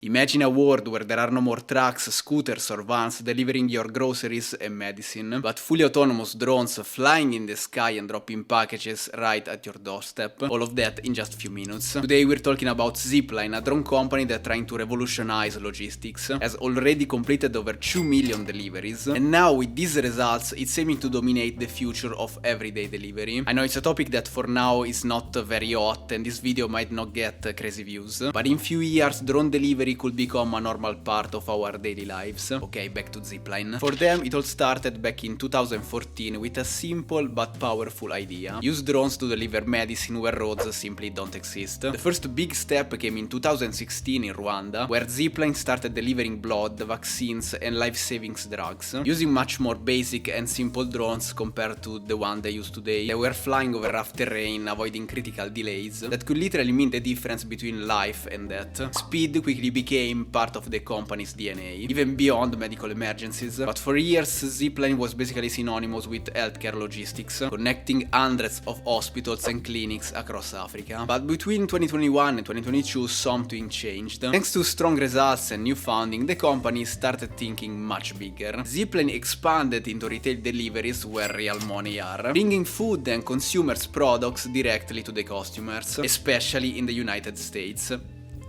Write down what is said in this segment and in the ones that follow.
Imagine a world where there are no more trucks, scooters or vans delivering your groceries and medicine, but fully autonomous drones flying in the sky and dropping packages right at your doorstep. All of that in just a few minutes. Today we're talking about Zipline, a drone company that's trying to revolutionize logistics, has already completed over 2 million deliveries, and now with these results it's aiming to dominate the future of everyday delivery. I know it's a topic that for now is not very hot and this video might not get crazy views, but in few years drone delivery could become a normal part of our daily lives. Okay, back to Zipline. For them, it all started back in 2014 with a simple but powerful idea. Use drones to deliver medicine where roads simply don't exist. The first big step came in 2016 in Rwanda, where Zipline started delivering blood, vaccines and life-saving drugs, using much more basic and simple drones compared to the one they use today. They were flying over rough terrain, avoiding critical delays that could literally mean the difference between life and death. Speed quickly became part of the company's DNA, even beyond medical emergencies. But for years, Zipline was basically synonymous with healthcare logistics, connecting hundreds of hospitals and clinics across Africa. But between 2021 and 2022, something changed. Thanks to strong results and new funding, the company started thinking much bigger. Zipline expanded into retail deliveries where real money are, bringing food and consumers' products directly to the customers, especially in the United States,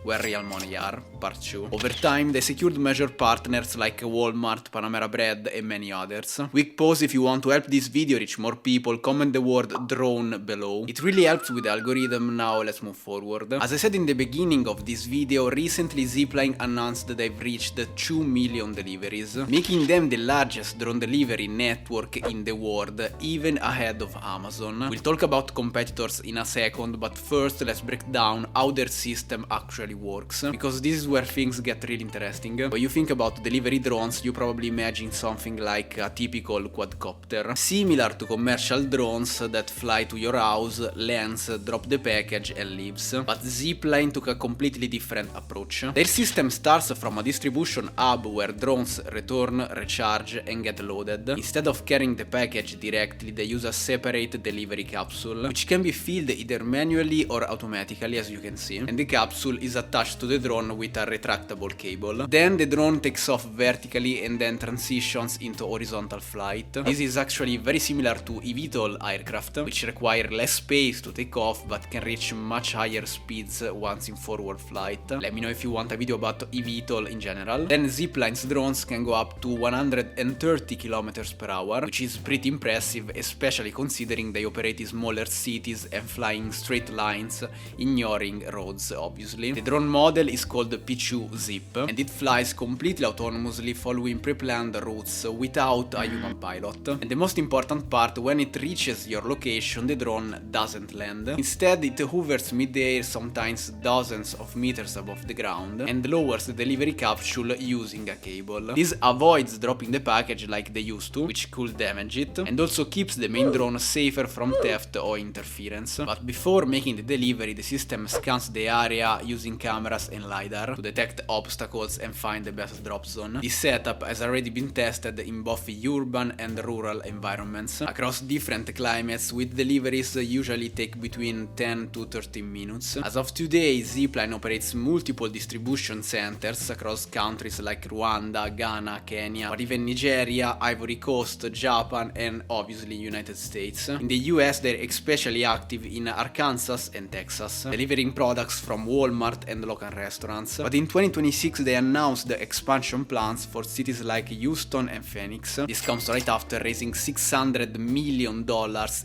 where real money are, part 2. Over time, they secured major partners like Walmart, Panamera Bread and many others. Quick pause: if you want to help this video reach more people, comment the word drone below. It really helps with the algorithm. Now let's move forward. As I said in the beginning of this video, recently Zipline announced that they've reached 2 million deliveries, making them the largest drone delivery network in the world, even ahead of Amazon. We'll talk about competitors in a second, but first let's break down how their system actually works, because this is where things get really interesting. When you think about delivery drones, you probably imagine something like a typical quadcopter, similar to commercial drones that fly to your house, lands, drop the package and leaves. But Zipline took a completely different approach. Their system starts from a distribution hub where drones return, recharge and get loaded. Instead of carrying the package directly, they use a separate delivery capsule, which can be filled either manually or automatically, as you can see, and the capsule is attached to the drone with a retractable cable. Then the drone takes off vertically and then transitions into horizontal flight. This is actually very similar to eVTOL aircraft, which require less space to take off but can reach much higher speeds once in forward flight. Let me know if you want a video about eVTOL in general. Then Zipline's drones can go up to 130 km per hour, which is pretty impressive, especially considering they operate in smaller cities and flying straight lines, ignoring roads obviously. The drone model is called P2 Zip, and it flies completely autonomously following pre-planned routes without a human pilot. And the most important part, when it reaches your location, the drone doesn't land. Instead, it hovers mid-air, sometimes dozens of meters above the ground, and lowers the delivery capsule using a cable. This avoids dropping the package like they used to, which could damage it, and also keeps the main drone safer from theft or interference. But before making the delivery, the system scans the area using cameras and LiDAR to detect obstacles and find the best drop zone. This setup has already been tested in both urban and rural environments across different climates, with deliveries usually take between 10 to 13 minutes. As of today, Zipline operates multiple distribution centers across countries like Rwanda, Ghana, Kenya, or even Nigeria, Ivory Coast, Japan and obviously United States. In the US, they're especially active in Arkansas and Texas, delivering products from Walmart and local restaurants. But in 2026 they announced the expansion plans for cities like Houston and Phoenix. This comes right after raising $600 million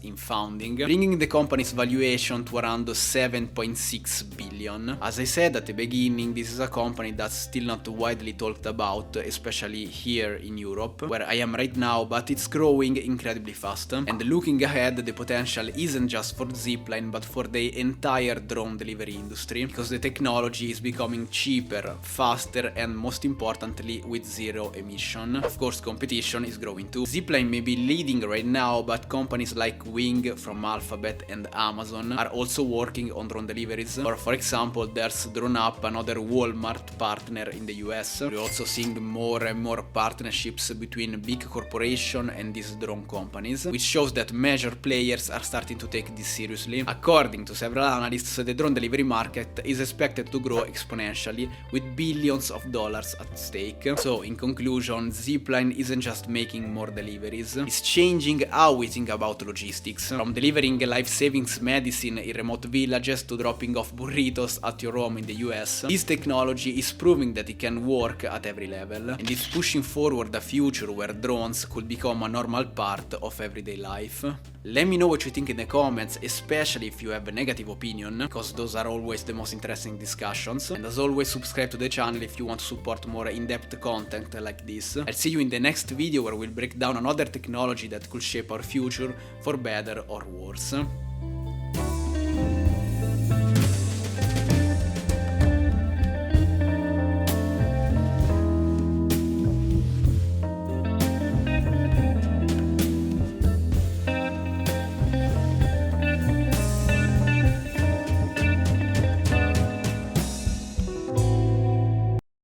in funding, bringing the company's valuation to around 7.6 billion. As I said at the beginning, this is a company that's still not widely talked about, especially here in Europe, where I am right now, but it's growing incredibly fast. And looking ahead, the potential isn't just for Zipline, but for the entire drone delivery industry, because the technology is becoming cheaper, faster and most importantly with zero emission. Of course, competition is growing too. Zipline may be leading right now, but companies like Wing from Alphabet and Amazon are also working on drone deliveries. Or for example, there's DroneUp, another Walmart partner in the US. We're also seeing more and more partnerships between big corporations and these drone companies, which shows that major players are starting to take this seriously. According to several analysts, the drone delivery market is expected expected to grow exponentially with billions of dollars at stake. So in conclusion, Zipline isn't just making more deliveries, it's changing how we think about logistics. From delivering life-saving medicine in remote villages to dropping off burritos at your home in the US, this technology is proving that it can work at every level, and it's pushing forward a future where drones could become a normal part of everyday life. Let me know what you think in the comments, especially if you have a negative opinion, because those are always the most interesting discussions. And as always, subscribe to the channel if you want to support more in-depth content like this. I'll see you in the next video where we'll break down another technology that could shape our future for better or worse.